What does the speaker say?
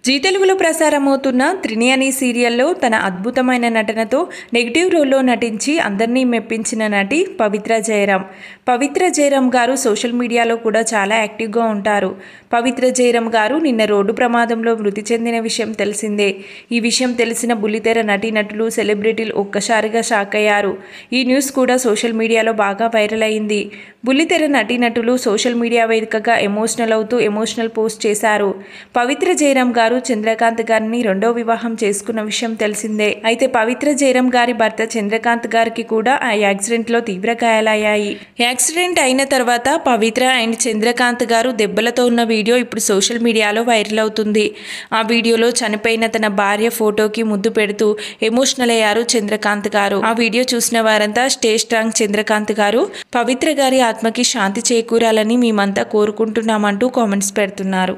G తెలుగులో ప్రసారమవుతున్న త్రిని అనే సీరియల్లో తన అద్భుతమైన నటనతో నెగిటివ్ రోల్లో నటించి అందరినీ మెప్పించిన నటి పవిత్ర జయరాం. పవిత్ర జయరాం గారు సోషల్ మీడియాలో కూడా చాలా యాక్టివ్గా ఉంటారు. పవిత్ర జయరాం గారు నిన్న రోడ్డు ప్రమాదంలో మృతి చెందిన విషయం తెలిసిందే. ఈ విషయం తెలిసిన బుల్లితెర నటీనటులు, సెలబ్రిటీలు ఒక్కసారిగా షాక్ అయ్యారు. ఈ న్యూస్ కూడా సోషల్ మీడియాలో బాగా వైరల్ అయింది. బుల్లితెర నటీనటులు సోషల్ మీడియా వేదికగా ఎమోషనల్ అవుతూ ఎమోషనల్ పోస్ట్ చేశారు. పవిత్ర జయరాం గారు చంద్రకాంత్ గారిని రెండో వివాహం చేసుకున్న విషయం తెలిసిందే. అయితే పవిత్ర జయరాం గారి భర్త చంద్రకాంత్ గారికి కూడా ఆ యాక్సిడెంట్లో తీవ్ర గాయాలయ్యాయి. యాక్సిడెంట్ అయిన తర్వాత పవిత్ర అండ్ చంద్రకాంత్ గారు దెబ్బలతో ఉన్న వీడియో ఇప్పుడు సోషల్ మీడియాలో వైరల్ అవుతుంది. ఆ వీడియోలో చనిపోయిన తన భార్య ఫోటోకి ముద్దు పెడుతూ ఎమోషనల్ అయ్యారు చంద్రకాంత్ గారు. ఆ వీడియో చూసిన వారంతా స్టే స్ట్రాంగ్ చంద్రకాంత్ గారు, పవిత్ర గారి ఆత్మకి శాంతి చేకూరాలని మేమంతా కోరుకుంటున్నామంటూ కామెంట్స్ పెడుతున్నారు.